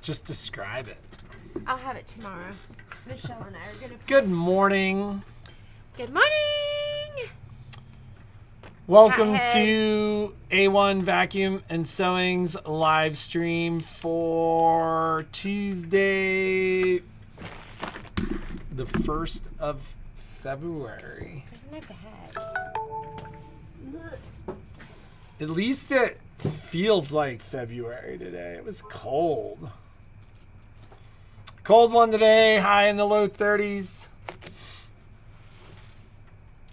Just describe it. I'll have it tomorrow. Michelle and I are going to... Good morning. Good morning. Welcome to A1 Vacuum and Sewing's live stream for Tuesday, the 1st of February. Where's my bag? At least it feels like February today. It was cold. Cold one today, high in the low 30s.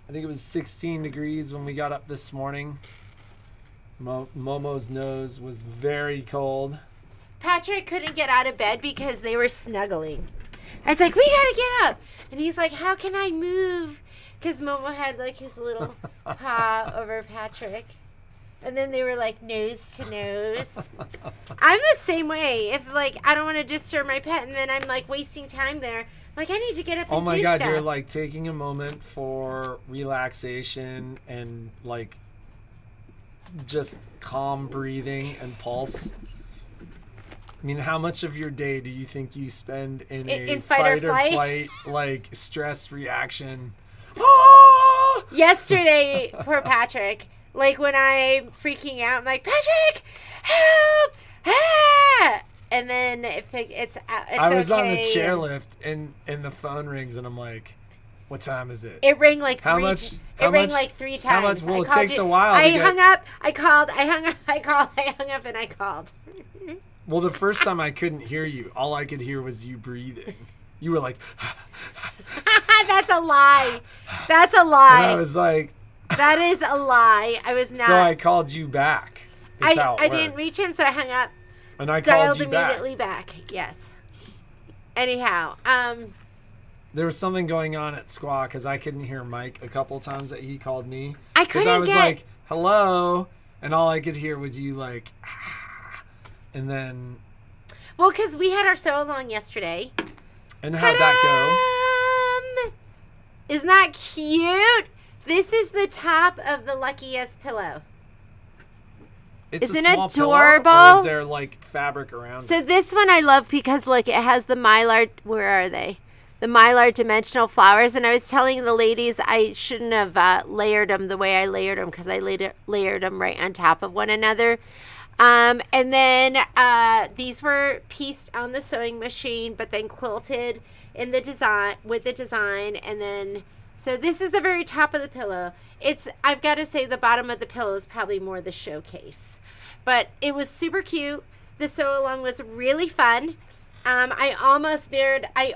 I think it was 16 degrees when we got up this morning. Momo's nose was very cold. Patrick couldn't get out of bed because they were snuggling. I was like, we gotta get up. And he's like, how can I move? Because Momo had like his little paw over Patrick. And then they were like nose to nose. I'm the same way. If like I don't want to disturb my pet and then I'm like wasting time there. Like I need to get up and do stuff. Oh my God, you're like taking a moment for relaxation and like just calm breathing and pulse. I mean, how much of your day do you think you spend in fight or flight, like stress reaction? Yesterday, poor Patrick. Like when I'm freaking out, I'm like, Patrick, help! Ah! And then it's I was on the chairlift and the phone rings and I'm like, what time is it? It rang like How three much? times. How much? Well, it takes a while. I hung up. I called. I hung up. I called. I hung up and I called. Well, the first time I couldn't hear you. All I could hear was you breathing. You were like, that's a lie. That's a lie. And I was like, that is a lie. I was not. So I called you back. I didn't reach him, so I hung up. And I called you immediately back. Yes. Anyhow, there was something going on at Squaw because I couldn't hear Mike a couple times that he called me. I couldn't because I was like, hello, and all I could hear was you like, and then. Well, because we had our sew along yesterday. And how'd that go? Isn't that cute? This is the top of the Luckiest pillow. Isn't it adorable? Pillow, or is there like fabric around So it? this one I love because look, it has the Mylar. Where are they? The Mylar dimensional flowers. And I was telling the ladies I shouldn't have layered them the way I layered them because I layered them right on top of one another. And then these were pieced on the sewing machine, but then quilted in the design with the design. And then, so this is the very top of the pillow. I've got to say the bottom of the pillow is probably more the showcase, but it was super cute. The sew along was really fun. I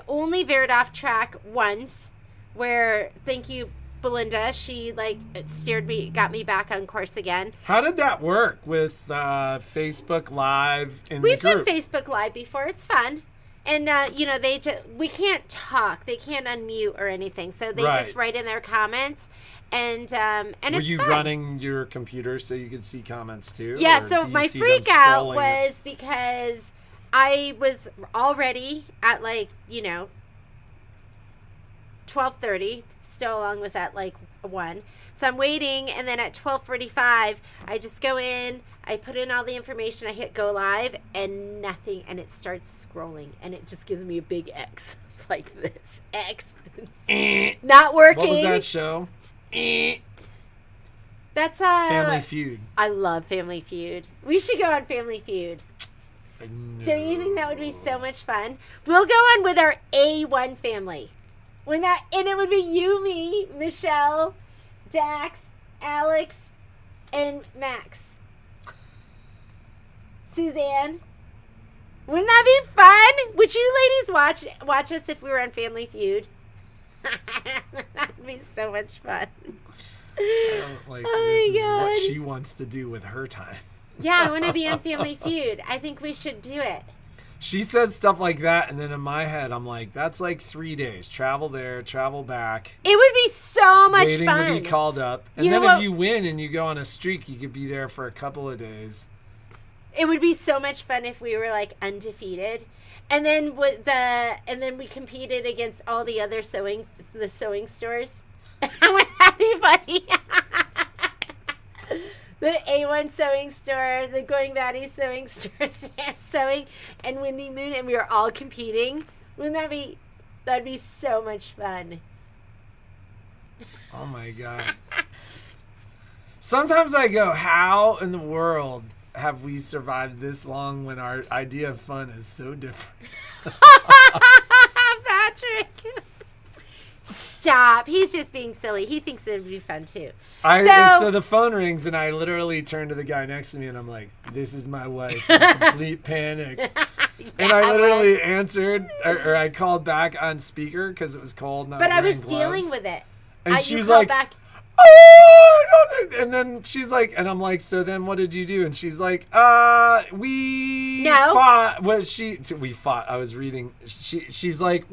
only veered off track once where, thank you, Belinda, she like got me back on course again. How did that work with Facebook Live in We've the group? done Facebook Live before. It's fun. And, we can't talk. They can't unmute or anything. So they just write in their comments. And it's fun. Were you running your computer so you could see comments too? Yeah, so my freak out was because I was already at 12:30. Still along was at 1. So I'm waiting, and then at 12:45, I just go in, I put in all the information, I hit go live, and nothing, and it starts scrolling, and it just gives me a big X. It's like this. X. Not working. What was that show? That's Family Feud. I love Family Feud. We should go on Family Feud. No. Don't you think that would be so much fun? We'll go on with our A1 family. And it would be you, me, Michelle, Dax, Alex, and Max. Suzanne. Wouldn't that be fun? Would you ladies watch us if we were on Family Feud? That'd be so much fun. This is what she wants to do with her time. Yeah, I want to be on Family Feud. I think we should do it. She says stuff like that, and then in my head, I'm like, that's like 3 days. Travel there, travel back. It would be so much waiting fun. to be called up. And then if you win and you go on a streak, you could be there for a couple of days. It would be so much fun if we were undefeated. And then we competed against all the other sewing stores. Wouldn't that be funny? the A1 sewing store, the Going Batty sewing store, Sam Sewing, and Windy Moon, and we were all competing. Wouldn't that be? That'd be so much fun. Oh my God. Sometimes I go, how in the world have we survived this long when our idea of fun is so different? Patrick. Stop. He's just being silly. He thinks it would be fun too. So the phone rings and I literally turn to the guy next to me and I'm like, this is my wife. In complete panic. Yeah, and I literally answered, or I called back on speaker because it was cold and I was wearing dealing gloves. with it. And You she's called like, back. oh, no. And then she's like, and I'm like, so then what did you do? And she's like, we fought. We fought. I was reading. She's like,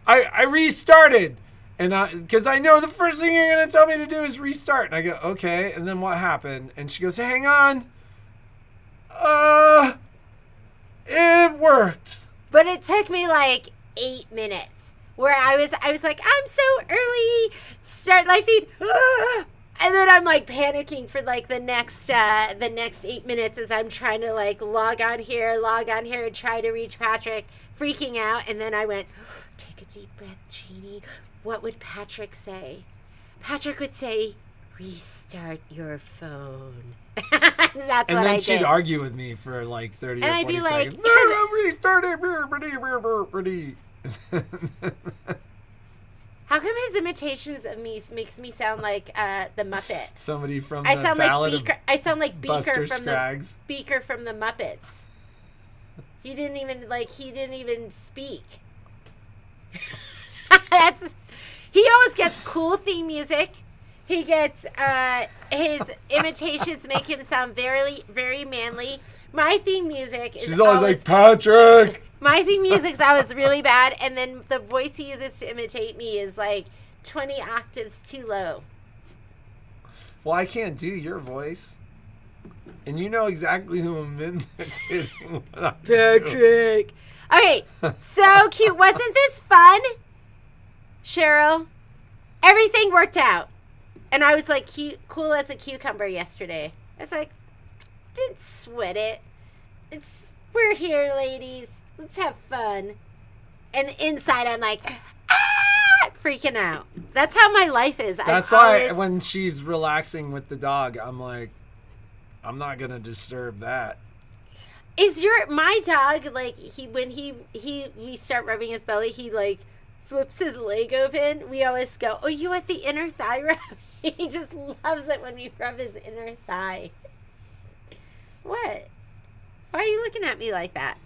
I restarted. And because I know the first thing you're going to tell me to do is restart. And I go, okay. And then what happened? And she goes, hang on. It worked. But it took me like 8 minutes where I was like, I'm so early. Start live feed. And then I'm like panicking for like the next 8 minutes as I'm trying to like log on here, and try to reach Patrick, freaking out. And then I went, take a deep breath, Jeannie. What would Patrick say? Patrick would say, restart your phone. That's what I did. And then she'd argue with me for like 30 or 40 I'd be like, seconds. No, restart it. How come his imitations of me makes me sound like the Muppet? Somebody from I the sound Ballad like Beaker. I sound like Beaker Buster from Scruggs. the Beaker from the Muppets. He didn't even speak. He always gets cool theme music. He gets his imitations make him sound very, very manly. My theme music is She's always like, Patrick. My theme music's always really bad, and then the voice he uses to imitate me is like 20 octaves too low. Well, I can't do your voice. And you know exactly who I'm imitating. Patrick. Okay, so cute. Wasn't this fun, Cheryl? Everything worked out. And I was like cool as a cucumber yesterday. I was like, didn't sweat it. We're here, ladies. Let's have fun. And inside I'm like, freaking out. That's how my life is. That's why when she's relaxing with the dog, I'm like, I'm not going to disturb that. My dog, like, we start rubbing his belly, he like flips his leg open. We always go, oh, you want the inner thigh rub? He just loves it when we rub his inner thigh. What? Why are you looking at me like that?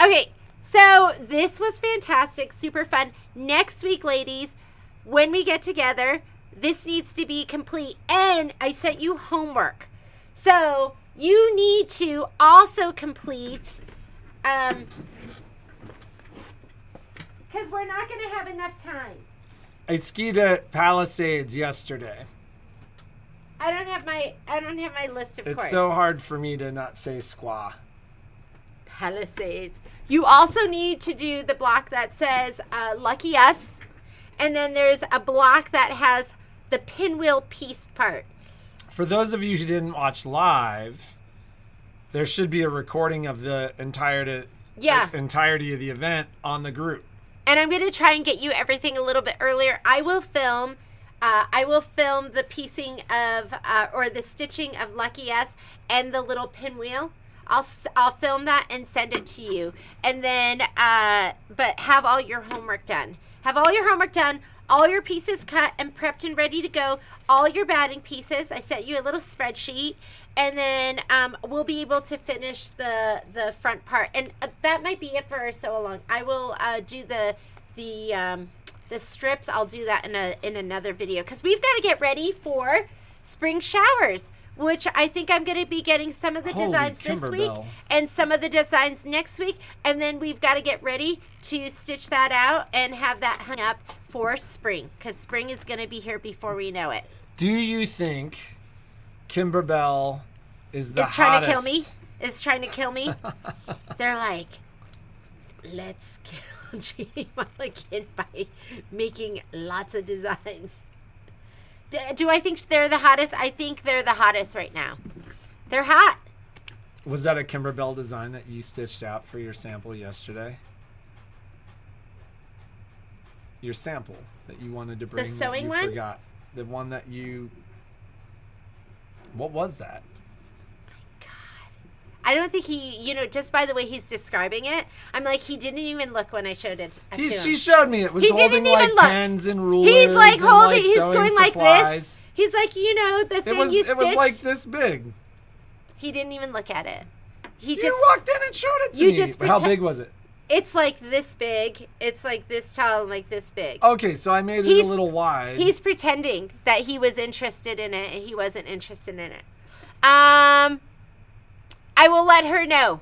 Okay, so this was fantastic, super fun. Next week, ladies, when we get together, this needs to be complete. And I sent you homework. So you need to also complete, because we're not going to have enough time. I skied at Palisades yesterday. I don't have my list of course. It's so hard for me to not say squaw. Palisades. You also need to do the block that says Lucky Us. And then there's a block that has the pinwheel piece part. For those of you who didn't watch live, there should be a recording of the entirety of the event on the group. And I'm going to try and get you everything a little bit earlier. I will film the piecing of or the stitching of Lucky Us and the little pinwheel. I'll film that and send it to you. And then, but have all your homework done. Have all your homework done. All your pieces cut and prepped and ready to go. All your batting pieces. I sent you a little spreadsheet. And then we'll be able to finish the front part. And that might be it for so long. I will do the strips. I'll do that in another video. Because we've got to get ready for spring showers, which I think I'm going to be getting some of the designs this week and some of the designs next week. And then we've got to get ready to stitch that out and have that hung up for spring, because spring is going to be here before we know it. Do you think Kimberbell is the hottest? Trying to kill me? Is trying to kill me? They're like, let's kill Jeannie Mulligan by making lots of designs. Do I think they're the hottest? I think they're the hottest right now. They're hot. Was that a Kimberbell design that you stitched out for your sample yesterday? Your sample that you wanted to bring. The sewing that you one? Forgot. The one that you. What was that? I don't think he, just by the way he's describing it, I'm like, he didn't even look when I showed it to him. She showed me it was He holding didn't like even look. pens and rulers. He's like and, holding, like, he's sewing going like supplies. this. He's like, the thing you stitched. It was like this big. He didn't even look at it. He You just walked in and showed it to you me. just How big was it? It's like this big. It's like this tall and like this big. Okay, so I made it a little wide. He's pretending that he was interested in it and he wasn't interested in it. I will let her know.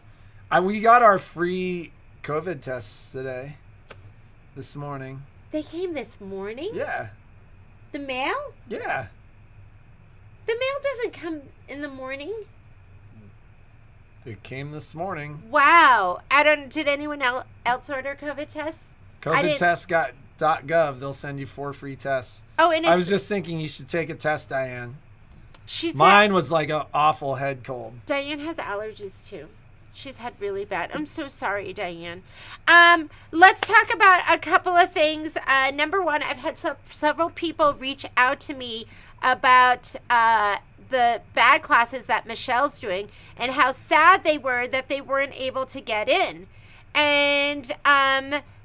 We got our free COVID tests today. This morning. They came this morning? Yeah. The mail? Yeah. The mail doesn't come in the morning. It came this morning. Wow. Did anyone else order COVID tests? COVIDtest.gov. They'll send you 4 free tests. Oh, and I was just thinking you should take a test, Diane. She Mine was like an awful head cold. Diane has allergies too. She's had really bad. I'm so sorry, Diane. Let's talk about a couple of things. Number one, I've had several people reach out to me about the bad classes that Michelle's doing and how sad they were that they weren't able to get in. And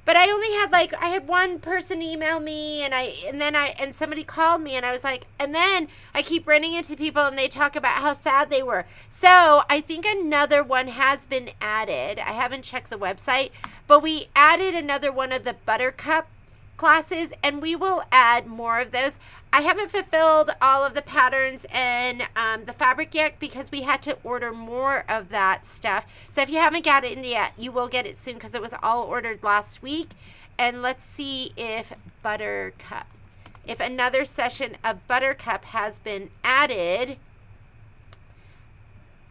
but I only had I had one person email me and somebody called me and I was like, and then I keep running into people and they talk about how sad they were. So I think another one has been added. I haven't checked the website, but we added another one of the Buttercup classes and we will add more of those. I haven't fulfilled all of the patterns and the fabric yet because we had to order more of that stuff. So if you haven't got it in yet, you will get it soon because it was all ordered last week. And let's see if another session of Buttercup has been added.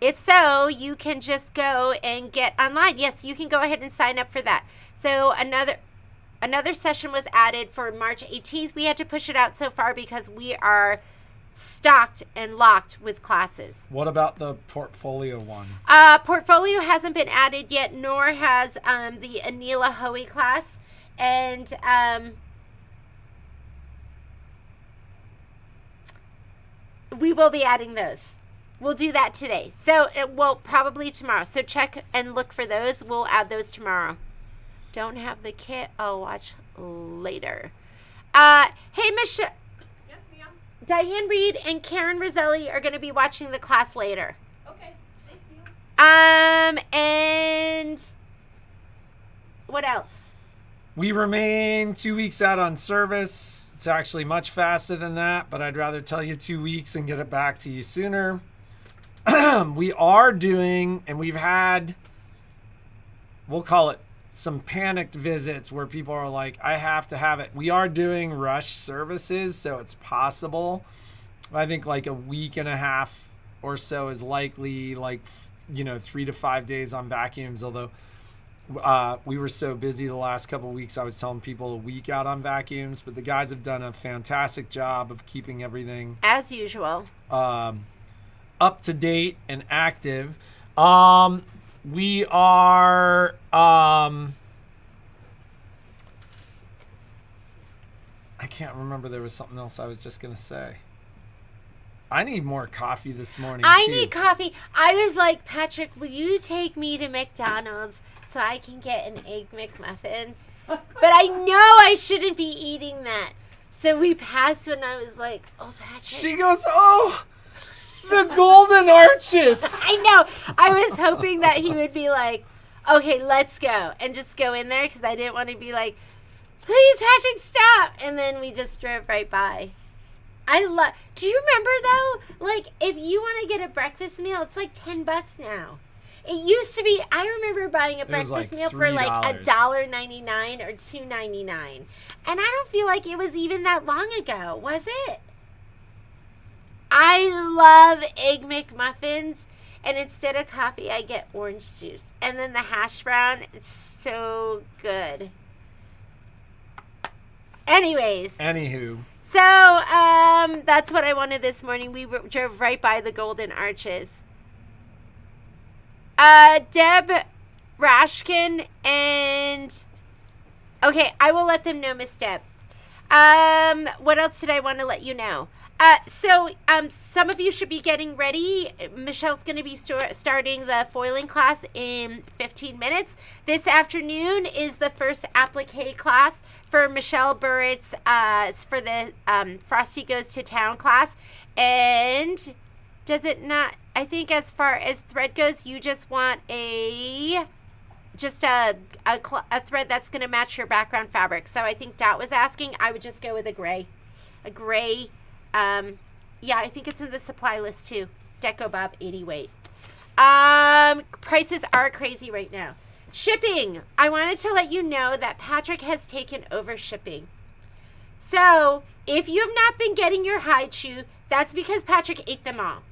If so, you can just go and get online. Yes, you can go ahead and sign up for that. So Another session was added for March 18th. We had to push it out so far because we are stocked and locked with classes. What about the portfolio one? Portfolio hasn't been added yet, nor has the Anila Hoey class. And we will be adding those. We'll do that today. So probably tomorrow. So check and look for those. We'll add those tomorrow. Don't have the kit. I'll watch later. Hey, Michelle. Yes, ma'am. Diane Reed and Karen Roselli are going to be watching the class later. Okay, thank you. And what else? We remain 2 weeks out on service. It's actually much faster than that, but I'd rather tell you 2 weeks and get it back to you sooner. We are doing, and we've had, we'll call it some panicked visits where people are like, I have to have it. We are doing rush services, so it's possible. I think a week and a half or so is likely, 3 to 5 days on vacuums, although we were so busy the last couple of weeks, I was telling people a week out on vacuums, but the guys have done a fantastic job of keeping everything as usual up to date and active. We are I can't remember, there was something else I was just gonna say. I need more coffee this morning. I need coffee. I was like, Patrick, will you take me to McDonald's so I can get an egg McMuffin? But I know I shouldn't be eating that. So we passed and I was like, oh, Patrick. She goes, oh, the golden arches. I know. I was hoping that he would be like, okay, let's go. And just go in there because I didn't want to be like, please, Patrick, stop. And then we just drove right by. Do you remember though? If you want to get a breakfast meal, it's like $10 now. It used to be. I remember buying a breakfast meal for $1.99 or $2.99, and I don't feel like it was even that long ago, was it? I love Egg McMuffins, and instead of coffee, I get orange juice, and then the hash brown. It's so good. Anyways. Anywho. So, that's what I wanted this morning. We drove right by the Golden Arches. Deb Rashkin and... Okay, I will let them know, Miss Deb. What else did I want to let you know? Some of you should be getting ready. Michelle's going to be starting the foiling class in 15 minutes. This afternoon is the first applique class for Michelle Burritt's, for the Frosty Goes to Town class. And does it not, I think as far as thread goes, you just want a thread that's going to match your background fabric. So I think Dot was asking, I would just go with a gray. Yeah, I think it's in the supply list too. Deco Bob 80 weight. Prices are crazy right now. Shipping. I wanted to let you know that Patrick has taken over shipping. So if you have not been getting your hide shoe, that's because Patrick ate them all.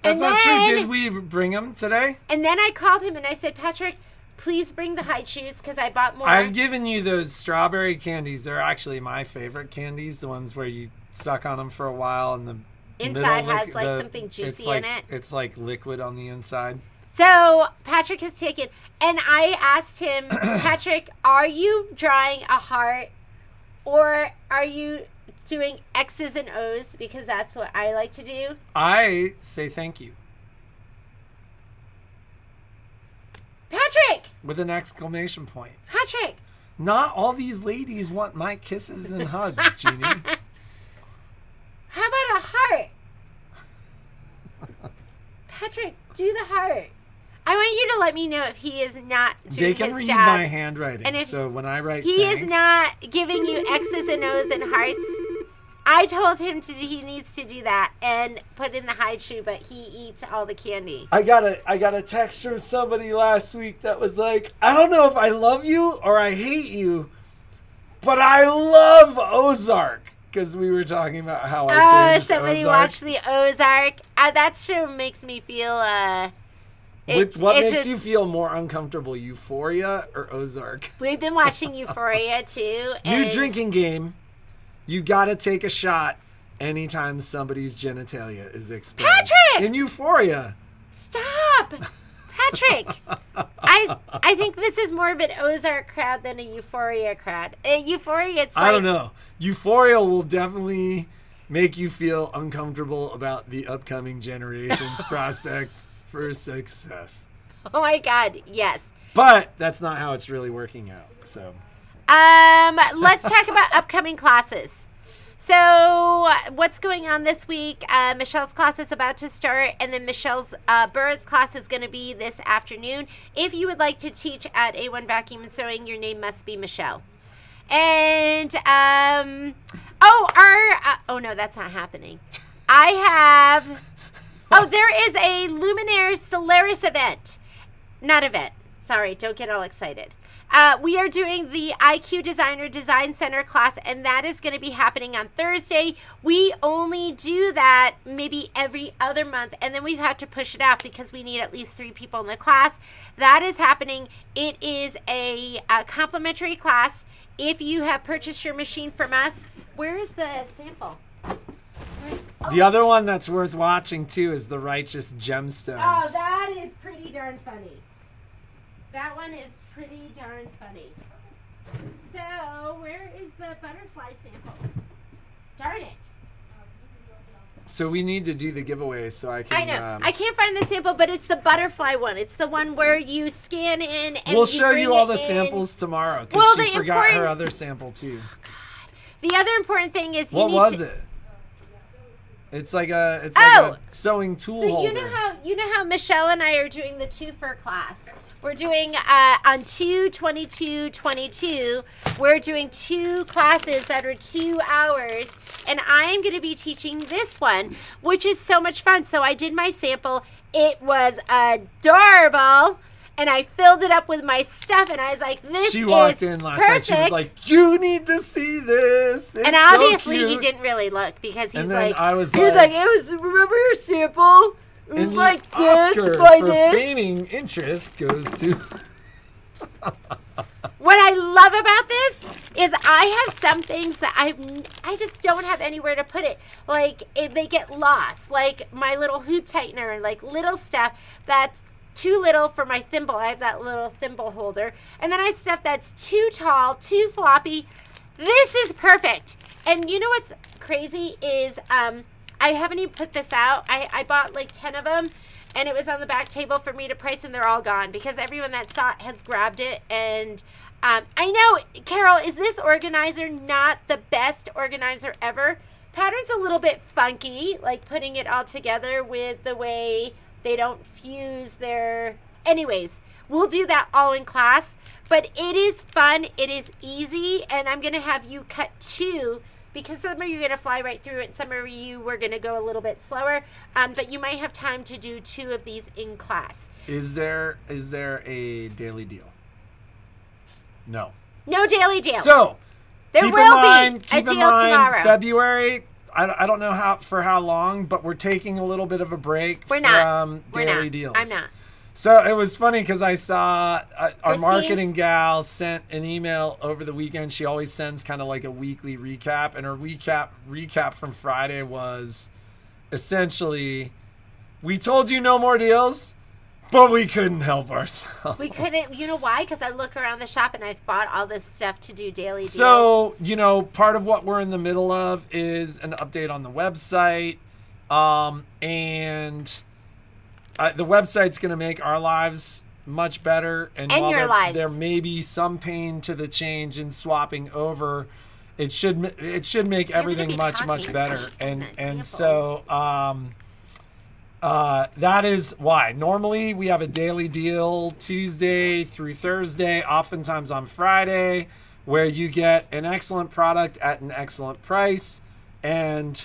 That's not true. Did we bring them today? And then I called him and I said, Patrick, please bring the hide shoes because I bought more. I've given you those strawberry candies. They're actually my favorite candies. The ones where you suck on them for a while and the inside has something juicy in it. It's like liquid on the inside. So Patrick has taken, and I asked him, Patrick, are you drawing a heart or are you doing X's and O's? Because that's what I like to do. I say thank you. Patrick! With an exclamation point. Patrick! Not all these ladies want my kisses and hugs, Jeannie. How about a heart? Patrick, do the heart. I want you to let me know if he is not doing his job. They can read my handwriting, and if so when I write he thanks, is not giving you X's and O's and hearts, I told him he needs to do that and put in the hide shoe, but he eats all the candy. I got a text from somebody last week that was like, I don't know if I love you or I hate you, but I love Ozark. Because we were talking about how I binged somebody Ozark. watched the Ozark. That show makes me feel... What makes you feel more uncomfortable, Euphoria or Ozark? We've been watching Euphoria, too. New drinking game. You got to take a shot anytime somebody's genitalia is exposed. Patrick! In Euphoria. Stop! Patrick! I think this is more of an Ozark crowd than a Euphoria crowd. Euphoria, it's like... I don't know. Euphoria will definitely make you feel uncomfortable about the upcoming generation's prospects for success. Oh my God, yes. But that's not how it's really working out. So, let's talk about upcoming classes. So, what's going on this week? Michelle's class is about to start, and then Michelle's Burritt's class is going to be this afternoon. If you would like to teach at A1 Vacuum and Sewing, your name must be Michelle. And, oh no, that's not happening. There is a Luminaire Solaris event. Not event. Sorry, don't get all excited. We are doing the IQ Designer Design Center class, and that is going to be happening on Thursday. We only do that maybe every other month, and then we have to push it out because we need at least 3 people in the class. That is happening. It is a complimentary class. If you have purchased your machine from us, where is the sample? The other one that's worth watching, too, is The Righteous Gemstones. Oh, that is pretty darn funny. That one is pretty darn funny. So, where is the butterfly sample? Darn it. So we need to do the giveaway so I can... I know. I can't find the sample, but it's the butterfly one. It's the one where you scan in and we'll show you all the in. samples tomorrow because she forgot her other sample, too. Oh, God. The other important thing is What was it? It's like a sewing tool holder. You know how Michelle and I are doing the 2-for class. We're doing on 2/22/22. We're doing 2 classes that are 2 hours, and I am going to be teaching this one, which is so much fun. So I did my sample. It was adorable. And I filled it up with my stuff, and I was like, this is She walked in last night. She was like, you need to see this. It's and obviously so he cute. didn't really look because he's like, Remember your sample? It was and like the this Oscar by for this. feigning interest goes to... What I love about this is I have some things that I just don't have anywhere to put it. Like they get lost. Like my little hoop tightener and like little stuff that's too little for my thimble. I have that little thimble holder. And then I have stuff that's too tall, too floppy. This is perfect. And you know what's crazy is I haven't even put this out. I bought like 10 of them. And it was on the back table for me to price, and they're all gone because everyone that saw it has grabbed it. And I know, Carol, is this organizer not the best organizer ever? Pattern's a little bit funky, like putting it all together with the way they don't fuse their... Anyways, we'll do that all in class. But it is fun. It is easy. And I'm going to have you cut 2 because some of you are going to fly right through it and some of you were going to go a little bit slower. But you might have time to do 2 of these in class. Is there a daily deal? No. No daily deal. So, there keep will in mind, be a deal tomorrow. February, I don't know how long, but we're taking a little bit of a break from daily deals. I'm not. So it was funny because I saw our Christine? marketing gal sent an email over the weekend. She always sends kind of like a weekly recap, and her recap from Friday was essentially, we told you no more deals, but we couldn't help ourselves. We couldn't. You know why? Because I look around the shop and I've bought all this stuff to do daily deals. So, part of what we're in the middle of is an update on the website, and the website's going to make our lives much better. And while your lives. There may be some pain to the change in swapping over, it should make everything much better. And so that is why. Normally we have a daily deal Tuesday through Thursday, oftentimes on Friday, where you get an excellent product at an excellent price. And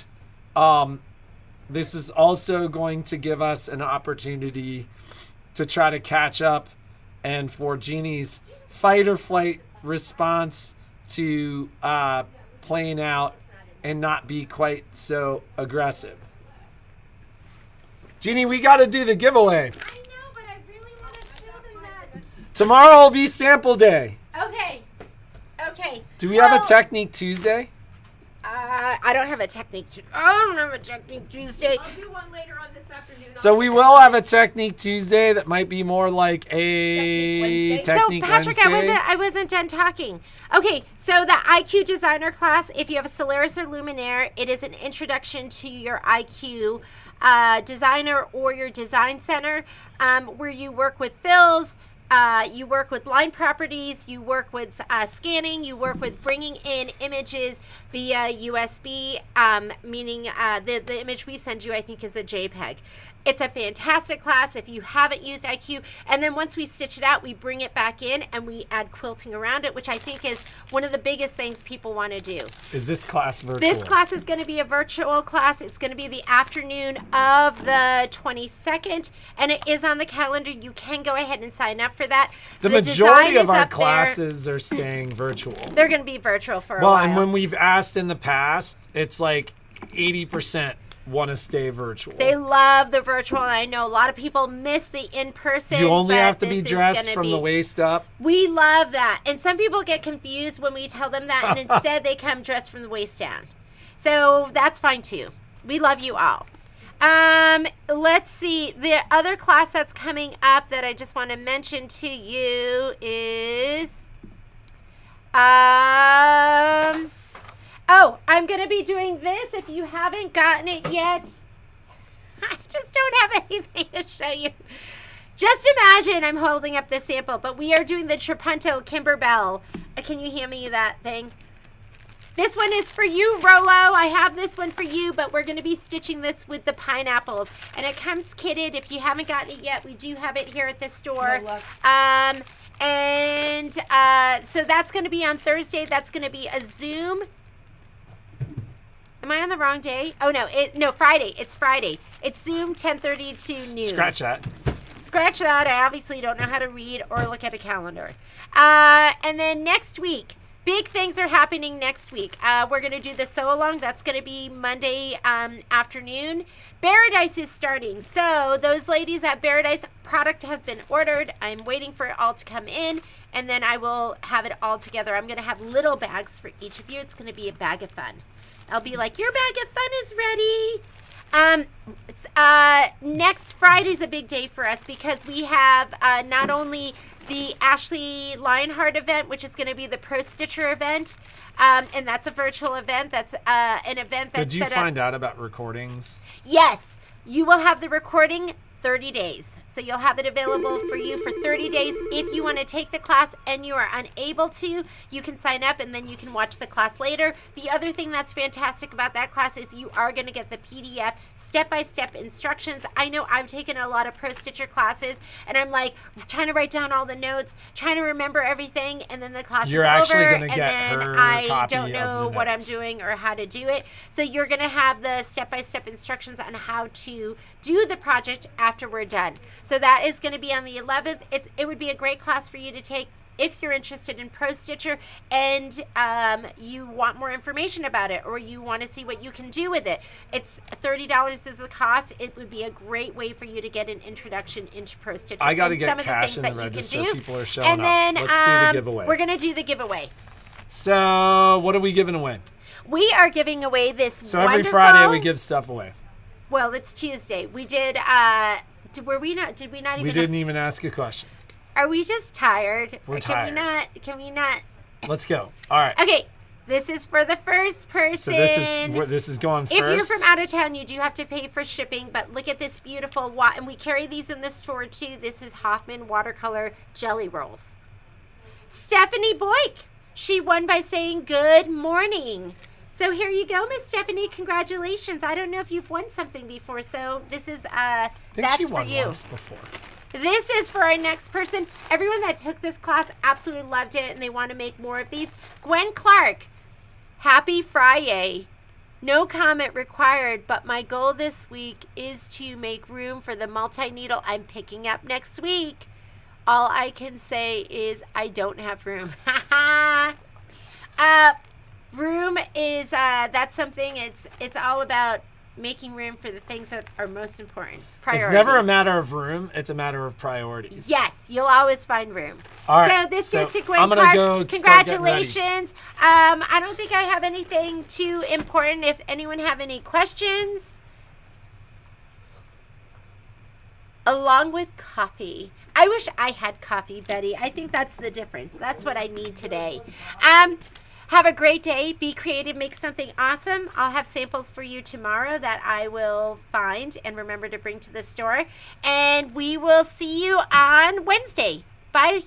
this is also going to give us an opportunity to try to catch up and for Jeannie's fight or flight response to playing out and not be quite so aggressive. Jeannie, we got to do the giveaway. I know, but I really want to show them that. Tomorrow will be sample day. Okay. Do we have a Technique Tuesday? I don't have a Technique. I don't have a Technique Tuesday. I'll do one later on this afternoon. So we will have a Technique Tuesday that might be more like a Technique So Patrick, Wednesday. I wasn't done talking. Okay, so the IQ designer class, if you have a Solaris or Luminaire, it is an introduction to your IQ designer or your design center, where you work with fills. You work with line properties, you work with scanning, you work with bringing in images via USB, meaning the image we send you, I think, is a JPEG. It's a fantastic class if you haven't used IQ. And then once we stitch it out, we bring it back in and we add quilting around it, which I think is one of the biggest things people want to do. Is this class virtual? This class is going to be a virtual class. It's going to be the afternoon of the 22nd, and it is on the calendar. You can go ahead and sign up for that. The majority of our classes are staying virtual. They're going to be virtual for a while. Well, and when we've asked in the past, it's like 80% want to stay virtual. They love the virtual, and I know a lot of people miss the in-person. You only but have to this be is dressed gonna from be- the waist up. We love that. And some people get confused when we tell them that, and instead they come dressed from the waist down. So that's fine too. We love you all. Let's see. The other class that's coming up that I just want to mention to you is oh, I'm going to be doing this if you haven't gotten it yet. I just don't have anything to show you. Just imagine I'm holding up this sample, but we are doing the Trapunto Kimberbell. Can you hand me that thing? This one is for you, Rolo. I have this one for you, but we're going to be stitching this with the pineapples. And it comes kitted. If you haven't gotten it yet, we do have it here at the store. No luck. So that's going to be on Thursday. That's going to be a Zoom. Am I on the wrong day? Oh, no, Friday. It's Friday. It's Zoom 10:30 to noon. Scratch that. Scratch that. I obviously don't know how to read or look at a calendar. And then next week, big things are happening next week. We're going to do the sew along. That's going to be Monday afternoon. Paradise is starting. So those ladies at Paradise, product has been ordered. I'm waiting for it all to come in, and then I will have it all together. I'm going to have little bags for each of you. It's going to be a bag of fun. I'll be like, your bag of fun is ready. Next Friday's a big day for us because we have not only the Ashley Lionheart event, which is going to be the Pro Stitcher event, and that's a virtual event. That's an event that's Did you find out about recordings? Yes, you will have the recording 30 days. So you'll have it available for you for 30 days. If you want to take the class and you are unable to, you can sign up and then you can watch the class later. The other thing that's fantastic about that class is you are going to get the PDF step-by-step instructions. I know I've taken a lot of Pro Stitcher classes and I'm like trying to write down all the notes, trying to remember everything, and then the class You're is actually over gonna and get then her I copy don't of know the what I'm notes. doing or how to do it. So you're going to have the step-by-step instructions on how to do the project after we're done. So that is going to be on the 11th. It would be a great class for you to take if you're interested in Pro Stitcher and you want more information about it or you want to see what you can do with it. It's $30 is the cost. It would be a great way for you to get an introduction into Pro Stitcher. I got to and get some of cash the in things the that you register. can do. People are showing And then up. Let's do the giveaway. we're going to do the giveaway. So what are we giving away? We are giving away this So every wonderful, Friday we give stuff away. Well, it's Tuesday. We did did we not even We didn't even ask a question. Are we just tired? We're Or tired. Can we not? Let's go. All right. Okay, this is for the first person. So this is going first. If you're from out of town, you do have to pay for shipping, but look at this beautiful, and we carry these in the store too. This is Hoffman watercolor jelly rolls. Stephanie Boyk, she won by saying good morning. So here you go, Miss Stephanie. Congratulations. I don't know if you've won something before, so this is I think that's she for won you. once before. This is for our next person. Everyone that took this class absolutely loved it, and they want to make more of these. Gwen Clark, happy Friday. No comment required, but my goal this week is to make room for the multi-needle I'm picking up next week. All I can say is I don't have room. Room is, that's something, it's all about making room for the things that are most important. Priorities. It's never a matter of room. It's a matter of priorities. Yes, you'll always find room. All right. So this is to Gwen I'm gonna Clark. go start getting ready. Congratulations. I don't think I have anything too important. If anyone have any questions, along with coffee. I wish I had coffee, Betty. I think that's the difference. That's what I need today. Have a great day. Be creative. Make something awesome. I'll have samples for you tomorrow that I will find and remember to bring to the store. And we will see you on Wednesday. Bye.